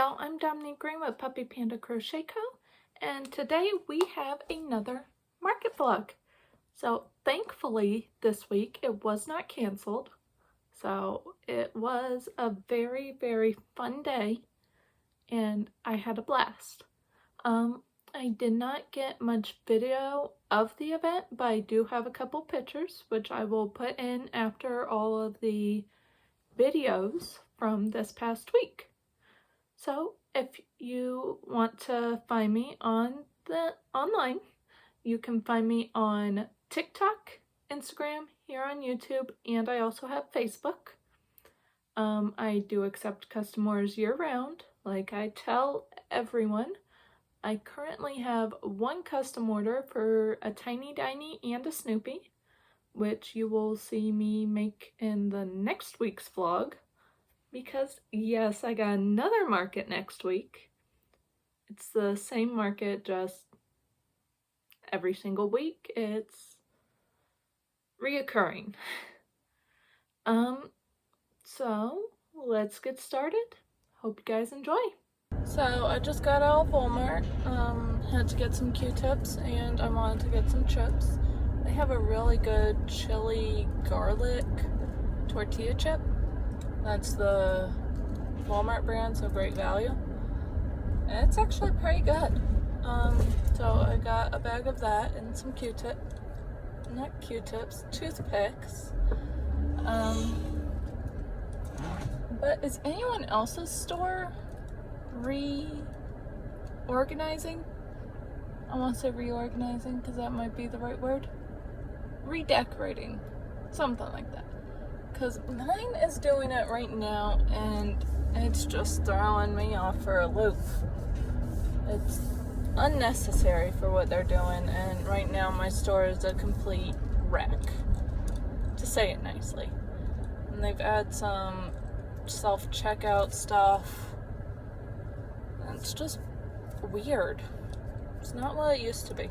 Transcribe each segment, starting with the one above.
y'all, I'm Dominique Green with Puppy Panda Crochet Co. And today we have another market vlog. So thankfully this week it was not canceled. So it was a very, very fun day and I had a blast. I did not get much video of the event, but I do have a couple pictures which I will put in after all of the videos from this past week. So if you want to find me online, you can find me on TikTok, Instagram, here on YouTube, and I also have Facebook. I do accept custom orders year-round, like I tell everyone. I currently have one custom order for a Tiny Diny and a Snoopy, which you will see me make in the next week's vlog. Because yes, I got another market next week. It's the same market, just every single week. It's reoccurring. So let's get started. Hope you guys enjoy. So I just got out of Walmart. Had to get some Q-tips and I wanted to get some chips. They have a really good chili garlic tortilla chip. That's the Walmart brand, so great value. And it's actually pretty good. So I got a bag of that and some toothpicks. But is anyone else's store reorganizing? I want to say reorganizing because that might be the right word. Redecorating, something like that. Because mine is doing it right now and it's just throwing me off for a loop. It's unnecessary for what they're doing, and right now my store is a complete wreck, to say it nicely. And they've added some self-checkout stuff and it's just weird. It's not what it used to be.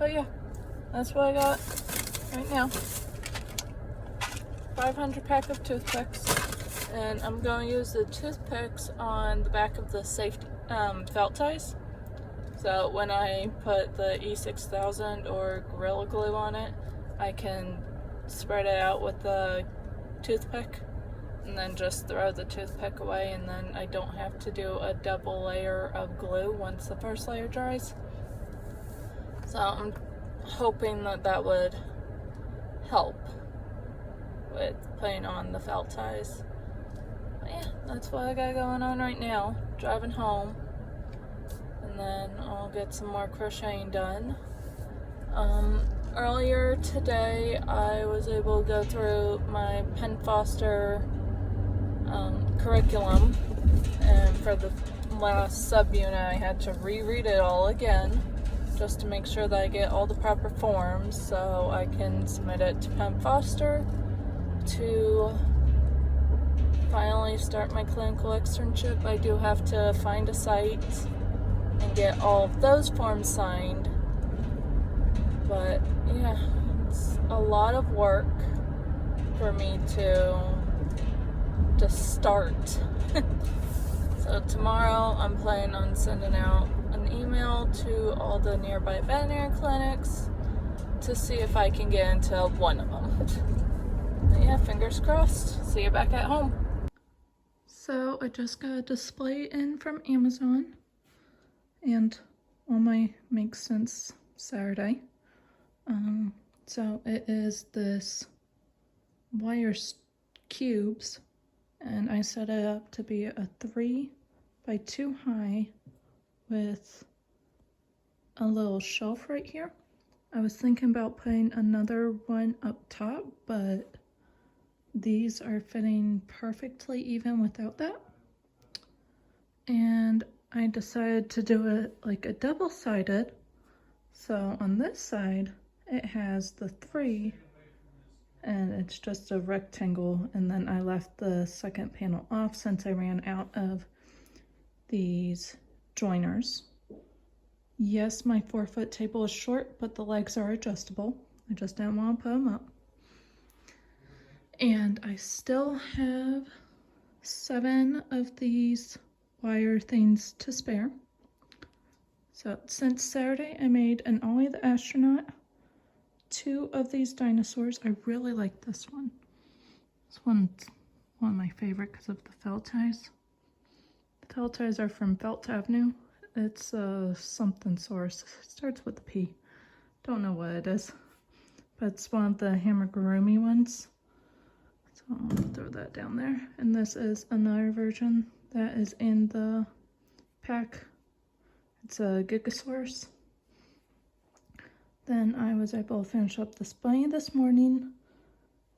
But yeah, that's what I got right now. 500 pack of toothpicks, and I'm going to use the toothpicks on the back of the safety felt ties. So when I put the E6000 or Gorilla Glue on it, I can spread it out with the toothpick and then just throw the toothpick away, and then I don't have to do a double layer of glue once the first layer dries. So I'm hoping that that would help with putting on the felt ties. But yeah, that's what I got going on right now. Driving home, and then I'll get some more crocheting done. Earlier today I was able to go through my Penn Foster curriculum, and for the last subunit I had to reread it all again just to make sure that I get all the proper forms so I can submit it to Penn Foster to finally start my clinical externship. I do have to find a site and get all of those forms signed. But yeah, it's a lot of work for me to start. So tomorrow I'm planning on sending out an email to all the nearby veterinary clinics to see if I can get into one of them. But yeah, fingers crossed. See you back at home. So I just got a display in from Amazon, and all my makes since Saturday. So it is this wire cubes, and I set it up to be a 3x2 high with a little shelf right here. I was thinking about putting another one up top, but these are fitting perfectly even without that. And I decided to do it like a double-sided. So on this side, it has the 3, and it's just a rectangle, and then I left the second panel off since I ran out of these joiners. Yes, my 4-foot table is short, but the legs are adjustable. I just didn't want to put them up. And I still have 7 of these wire things to spare. So since Saturday, I made an Ollie the Astronaut, 2 of these dinosaurs. I really like this one. This one's one of my favorite because of the felt ties. The felt ties are from Felt Avenue. It's something source. It starts with a P. Don't know what it is, but it's one of the Hammergurumi ones. So I'll throw that down there. And this is another version that is in the pack. It's a Gigasaurus. Then I was able to finish up this bunny this morning.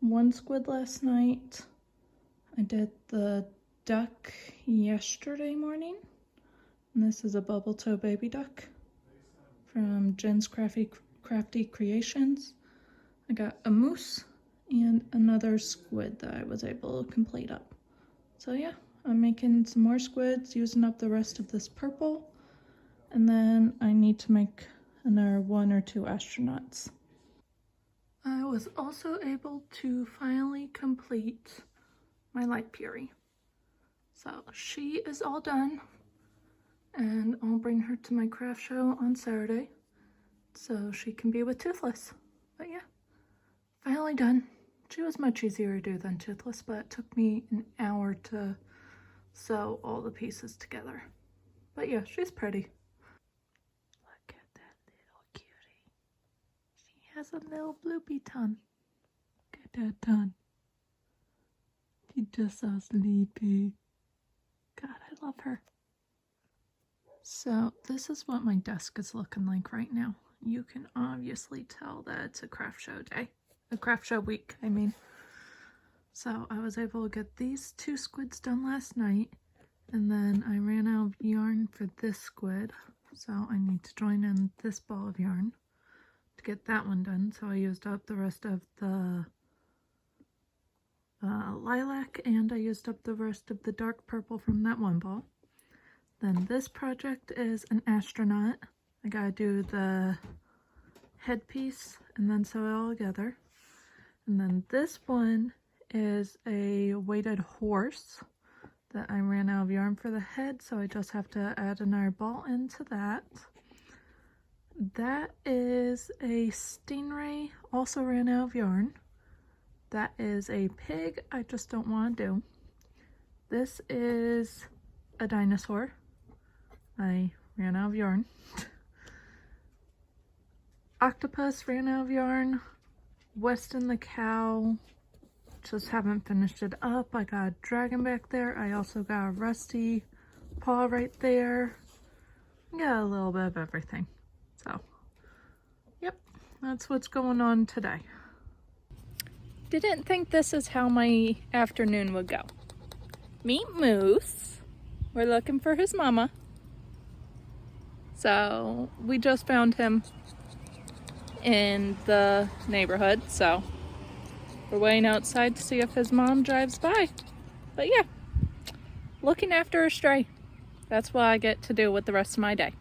1 squid last night. I did the duck yesterday morning. And this is a bubble toe baby duck from Jen's Crafty Creations. I got a moose and another squid that I was able to complete up. So yeah, I'm making some more squids, using up the rest of this purple. And then I need to make another 1 or 2 astronauts. I was also able to finally complete my light Fury. So she is all done, and I'll bring her to my craft show on Saturday so she can be with Toothless. But yeah, finally done. She was much easier to do than Toothless, but it took me an hour to sew all the pieces together. But yeah, she's pretty. Look at that little cutie. She has a little bloopy tongue. Look at that tongue. She's just so sleepy. God, I love her. So this is what my desk is looking like right now. You can obviously tell that it's a craft show day. A craft show week, I mean. So I was able to get these 2 squids done last night. And then I ran out of yarn for this squid. So I need to join in this ball of yarn to get that one done. So I used up the rest of the lilac, and I used up the rest of the dark purple from that one ball. Then this project is an astronaut. I gotta do the headpiece and then sew it all together. And then this one is a weighted horse that I ran out of yarn for the head, so I just have to add another ball into that. That is a stingray, also ran out of yarn. That is a pig I just don't want to do. This is a dinosaur. I ran out of yarn. Octopus ran out of yarn. Weston the cow. Just haven't finished it up. I got a dragon back there. I also got a rusty paw right there. Got a little bit of everything. So, yep, that's what's going on today. Didn't think this is how my afternoon would go. Meet Moose. We're looking for his mama. So we just found him in the neighborhood, so we're waiting outside to see if his mom drives by. But yeah, looking after a stray. That's what I get to do with the rest of my day.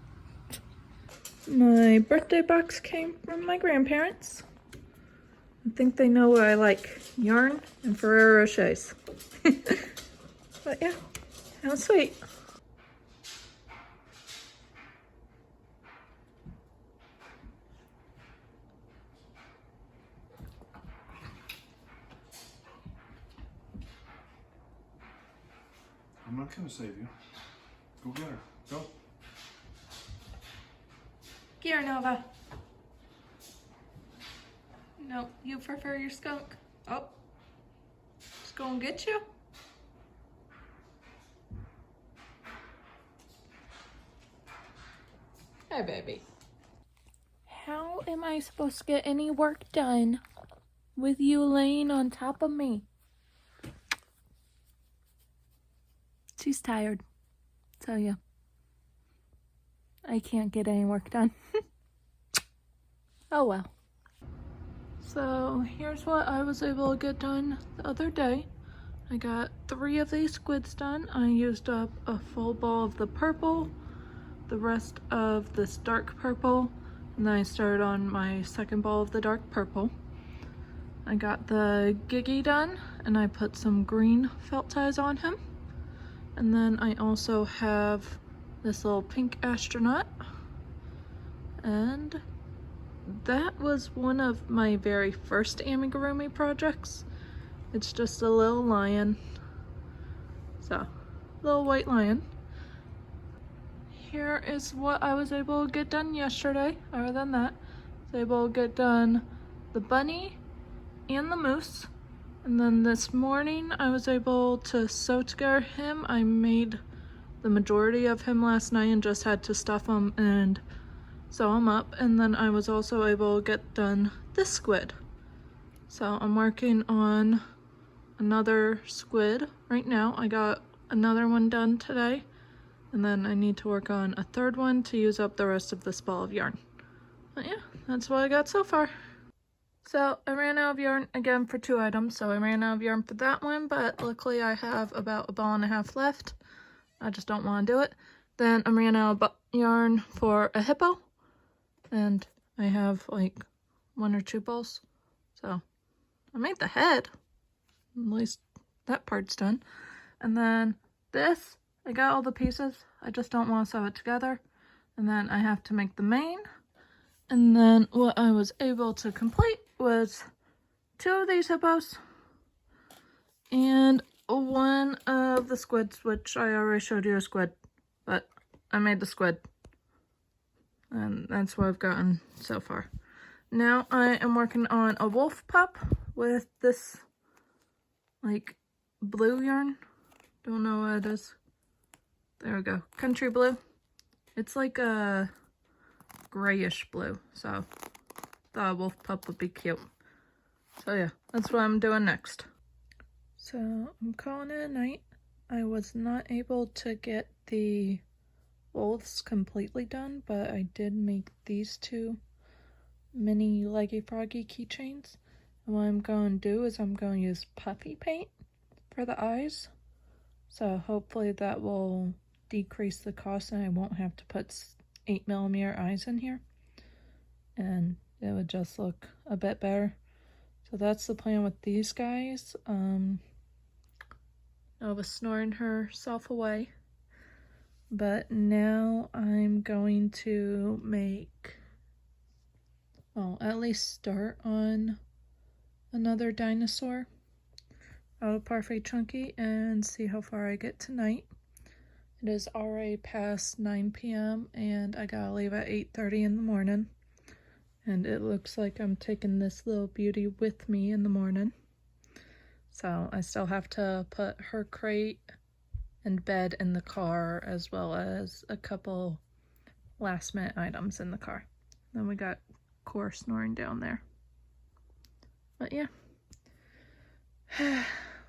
My birthday box came from my grandparents. I think they know what I like, yarn and Ferrero Rochers. But yeah, how sweet. I'm not gonna save you. Go get her. Go. Here, Nova. No, you prefer your skunk. Oh, just go and get you. Hi, baby. How am I supposed to get any work done with you laying on top of me? She's tired. Tell ya. I can't get any work done. Oh well. So here's what I was able to get done the other day. I got 3 of these squids done. I used up a full ball of the purple, the rest of this dark purple, and then I started on my second ball of the dark purple. I got the Giggy done, and I put some green felt ties on him. And then I also have this little pink astronaut. And that was one of my very first amigurumi projects. It's just a little lion. So, little white lion. Here is what I was able to get done yesterday. Other than that, I was able to get done the bunny and the moose. And then this morning I was able to sew together him. I made the majority of him last night and just had to stuff him and sew him up. And then I was also able to get done this squid. So I'm working on another squid right now. I got another one done today. And then I need to work on a third one to use up the rest of this ball of yarn. But yeah, that's what I got so far. So I ran out of yarn again for 2 items. So I ran out of yarn for that one, but luckily I have about a ball and a half left. I just don't want to do it. Then I ran out of yarn for a hippo. And I have like 1 or 2 balls. So I made the head. At least that part's done. And then this, I got all the pieces. I just don't want to sew it together. And then I have to make the mane. And then what I was able to complete was 2 of these hippos. And 1 of the squids, which I already showed you a squid. But I made the squid. And that's what I've gotten so far. Now I am working on a wolf pup with this, like, blue yarn. Don't know what it is. There we go. Country blue. It's like a grayish blue, so thought a wolf pup would be cute. So yeah, that's what I'm doing next. So I'm calling it a night. I was not able to get the wolves completely done, but I did make these 2 mini Leggy Froggy keychains. And what I'm going to do is I'm going to use puffy paint for the eyes. So hopefully that will decrease the cost and I won't have to put 8mm eyes in here. And it would just look a bit better. So that's the plan with these guys. Nova's snoring herself away. But now I'm going to make, well, at least start on another dinosaur out of Parfait Chunky and see how far I get tonight. It is already past 9 p.m. and I gotta leave at 8:30 in the morning. And it looks like I'm taking this little beauty with me in the morning. So I still have to put her crate and bed in the car, as well as a couple last minute items in the car. Then we got Cora snoring down there. But yeah.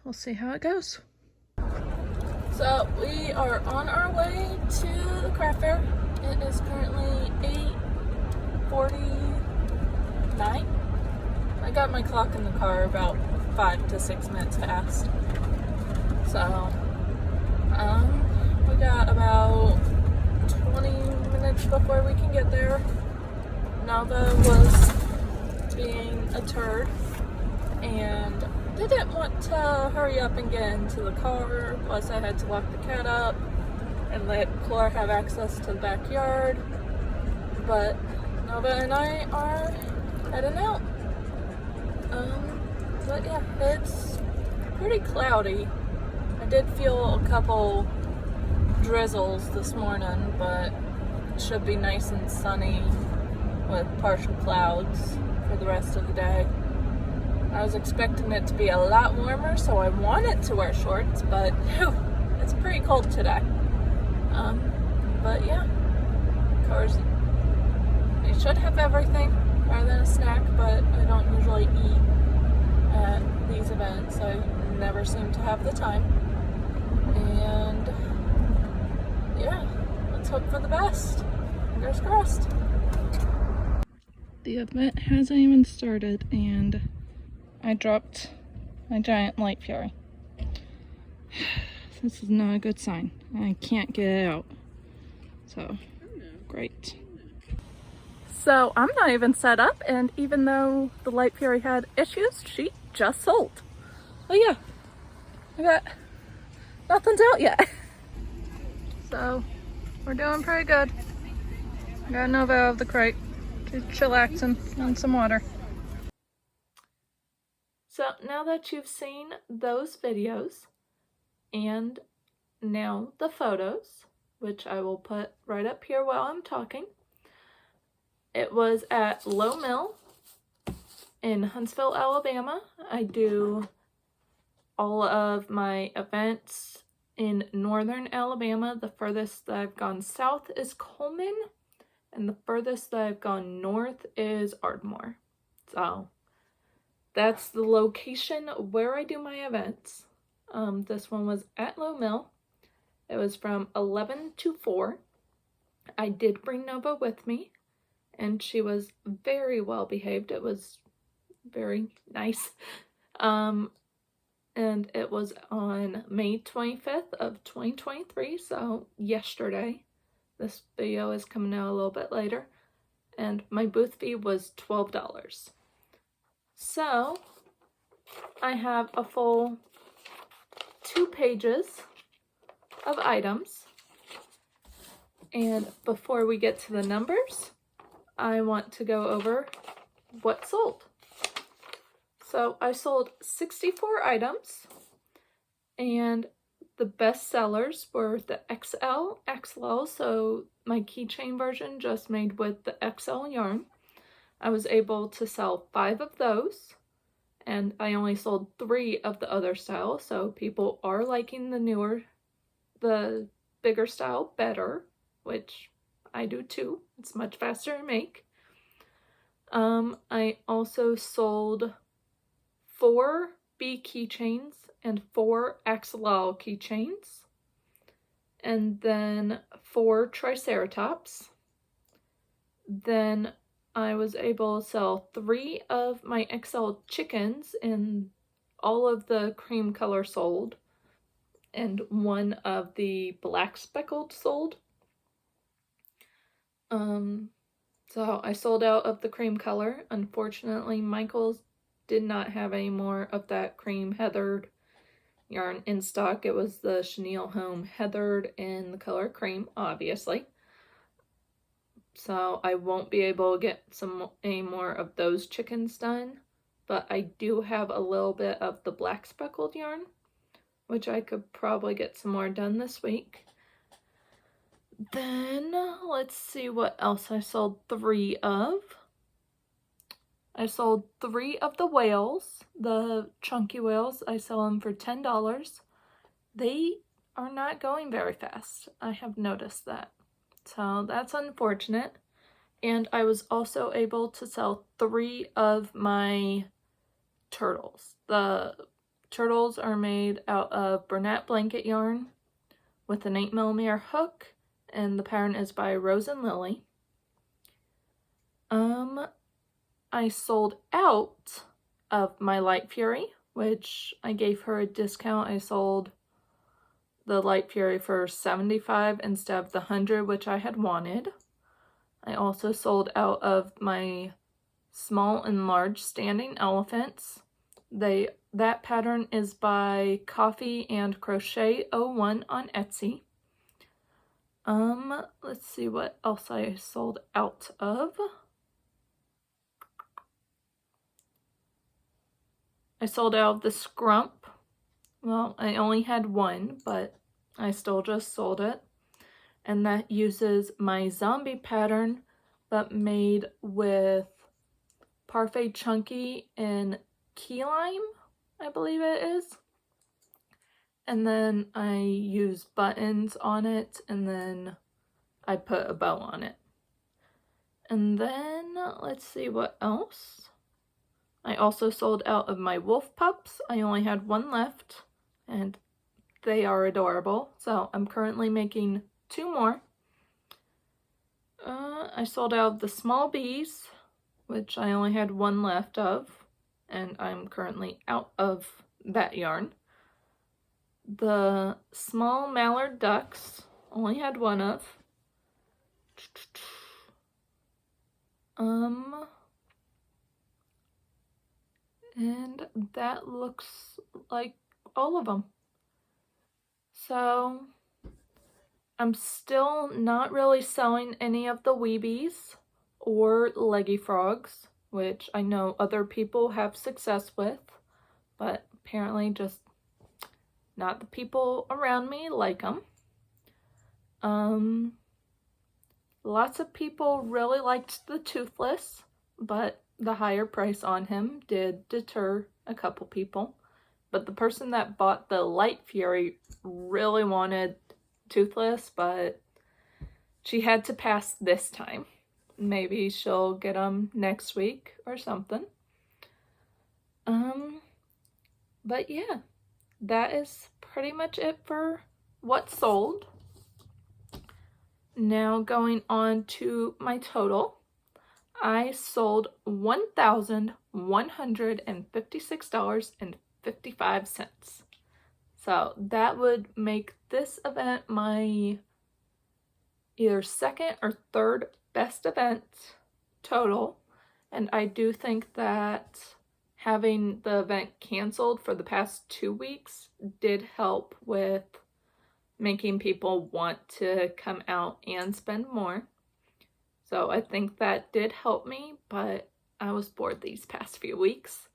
We'll see how it goes. So we are on our way to the craft fair. It is currently 8:49. I got my clock in the car about 5 to 6 minutes past. So we got about 20 minutes before we can get there. Nava was being a turd and didn't want to hurry up and get into the car, plus I had to lock the cat up and let Cora have access to the backyard. But Nova and I are heading out. But yeah, it's pretty cloudy. I did feel a couple drizzles this morning, but it should be nice and sunny with partial clouds for the rest of the day. I was expecting it to be a lot warmer, so I wanted to wear shorts, but it's pretty cold today. But yeah, cars, they should have everything other than a snack, but I don't usually eat at these events. I never seem to have the time. And yeah, let's hope for the best. Fingers crossed. The event hasn't even started, and I dropped my giant light fury. This is not a good sign. I can't get it out. So, great. So, I'm not even set up, and even though the light fury had issues, she just sold. Oh yeah, I got nothing's out yet. So we're doing pretty good. Got Nova out of the crate. She's chillaxing on some water. So now that you've seen those videos and now the photos, which I will put right up here while I'm talking, it was at Lowe Mill in Huntsville, Alabama. I do all of my events in northern Alabama. The furthest that I've gone south is Coleman, and the furthest that I've gone north is Ardmore. So that's the location where I do my events. This one was at Lowe Mill. It was from 11 to 4. I did bring Nova with me, and she was very well behaved. It was very nice. And it was on May 25th of 2023, so yesterday. This video is coming out a little bit later. And my booth fee was $12. So I have a full 2 pages of items. And before we get to the numbers, I want to go over what sold. So I sold 64 items, and the best sellers were the XL, so my keychain version just made with the XL yarn. I was able to sell 5 of those, and I only sold 3 of the other style, so people are liking the bigger style better, which I do too. It's much faster to make. I also sold 4 B keychains and 4 XL keychains, and then 4 Triceratops. Then I was able to sell 3 of my XL chickens, and all of the cream color sold, and 1 of the black speckled sold. So I sold out of the cream color. Unfortunately, Michael's did not have any more of that cream heathered yarn in stock. It was the Chenille Home heathered in the color cream, obviously. So I won't be able to get any more of those chickens done, but I do have a little bit of the black speckled yarn, which I could probably get some more done this week. Then let's see what else I sold 3 of. I sold 3 of the whales, the chunky whales. I sell them for $10. They are not going very fast. I have noticed that. So that's unfortunate. And I was also able to sell 3 of my turtles. The turtles are made out of Bernat blanket yarn with an 8mm hook, and the pattern is by Rose and Lily. I sold out of my Light Fury, which I gave her a discount. I sold the Light Fury for $75 instead of the $100, which I had wanted. I also sold out of my small and large standing elephants. That pattern is by Coffee and Crochet 01 on Etsy. Let's see what else I sold out of. I sold out of the Scrump. Well, I only had 1, but I still just sold it. And that uses my zombie pattern, but made with Parfait Chunky and Key Lime, I believe it is. And then I use buttons on it, and then I put a bow on it. And then, let's see what else. I also sold out of my wolf pups. I only had 1 left, and they are adorable. So I'm currently making 2 more. I sold out of the small bees, which I only had 1 left of, and I'm currently out of that yarn. The small mallard ducks, only had 1 of. And that looks like all of them. So I'm still not really selling any of the Weebies or Leggy Frogs, which I know other people have success with, but apparently just not the people around me like them. Lots of people really liked the Toothless, but the higher price on him did deter a couple people. But the person that bought the Light Fury really wanted Toothless, but she had to pass this time. Maybe she'll get them next week or something. But yeah, that is pretty much it for what sold. Now going on to my total. I sold $1,156.55. So that would make this event my either second or third best event total. And I do think that having the event canceled for the past 2 weeks did help with making people want to come out and spend more. So I think that did help me, but I was bored these past few weeks.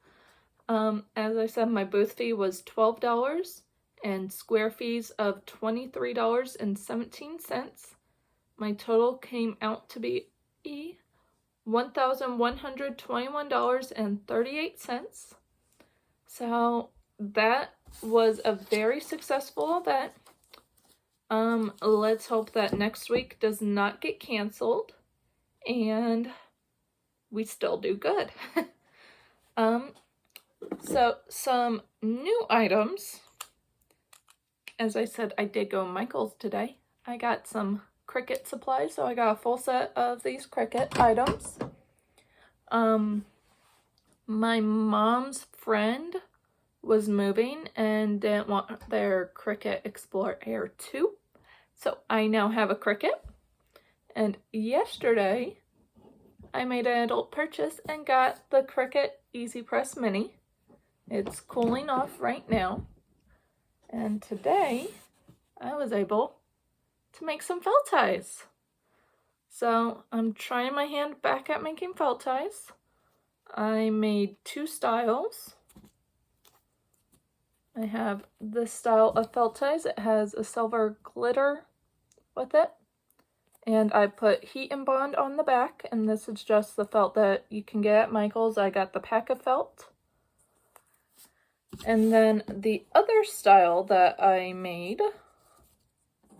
As I said, my booth fee was $12 and square fees of $23.17. My total came out to be $1,121.38. So that was a very successful event. Let's hope that next week does not get canceled and we still do good. So some new items. As I said, I did go Michael's today. I got some Cricut supplies, so I got a full set of these Cricut items. My mom's friend was moving and didn't want their Cricut Explorer Air 2. So I now have a Cricut. And yesterday, I made an adult purchase and got the Cricut Easy Press Mini. It's cooling off right now. And today, I was able to make some felt ties. So I'm trying my hand back at making felt ties. I made 2 styles. I have this style of felt ties. It has a silver glitter with it. And I put heat and bond on the back, and this is just the felt that you can get at Michael's. I got the pack of felt. And then the other style that I made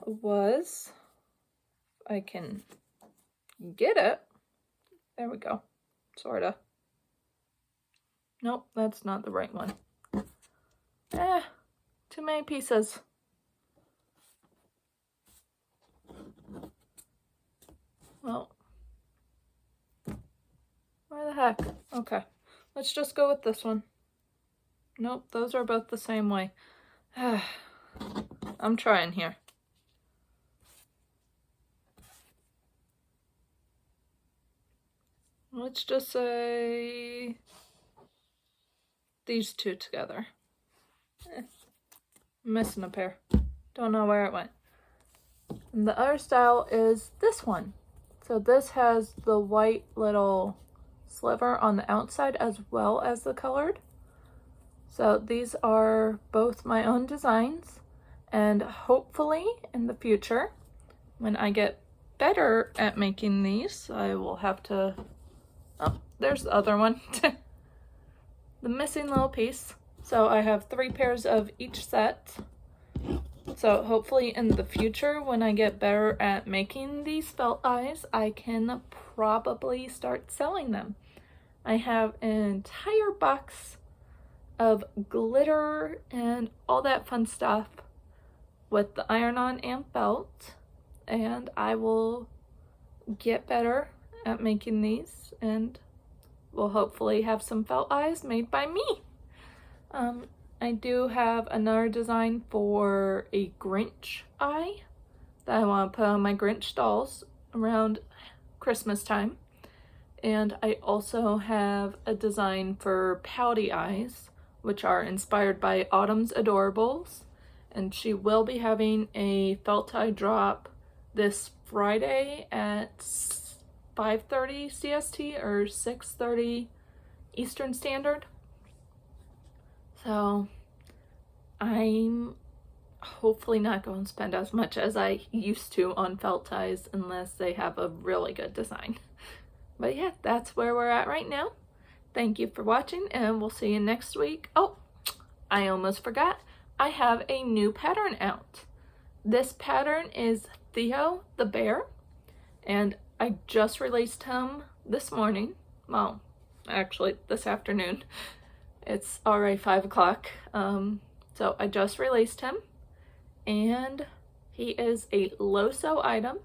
was, I can get it. There we go. Sorta. Nope, that's not the right one. Too many pieces. Well, where the heck? Okay, let's just go with this one. Nope, those are both the same way. I'm trying here. Let's just say these 2 together. Missing a pair. Don't know where it went. And the other style is this one. So this has the white little sliver on the outside as well as the colored. So these are both my own designs, and hopefully in the future, when I get better at making these, I will have to, oh, there's the other one, the missing little piece. So I have 3 pairs of each set. So hopefully in the future, when I get better at making these felt eyes, I can probably start selling them. I have an entire box of glitter and all that fun stuff with the iron-on and felt, and I will get better at making these, and we'll hopefully have some felt eyes made by me. I do have another design for a Grinch eye that I want to put on my Grinch dolls around Christmas time. And I also have a design for pouty eyes, which are inspired by Autumn's Adorables. And she will be having a felt eye drop this Friday at 5:30 CST or 6:30 Eastern Standard. So I'm hopefully not going to spend as much as I used to on felt ties unless they have a really good design. But yeah, that's where we're at right now. Thank you for watching, and we'll see you next week. Oh, I almost forgot. I have a new pattern out. This pattern is Theo the Bear, and I just released him this morning. Well, actually this afternoon. It's already 5 o'clock. So I just released him, and he is a Lowe item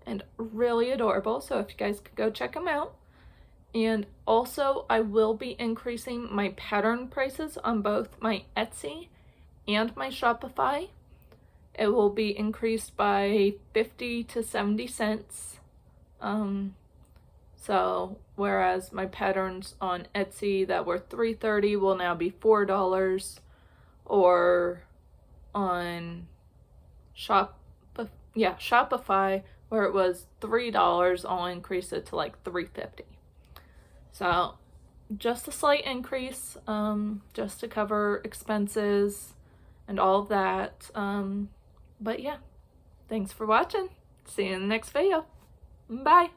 and really adorable. So if you guys could go check him out. And also I will be increasing my pattern prices on both my Etsy and my Shopify. It will be increased by 50 to 70 cents. So whereas my patterns on Etsy that were $3.30 will now be $4, or on Shopify where it was $3, I'll increase it to like $3.50. So just a slight increase, just to cover expenses and all of that. But yeah, thanks for watching. See you in the next video. Bye.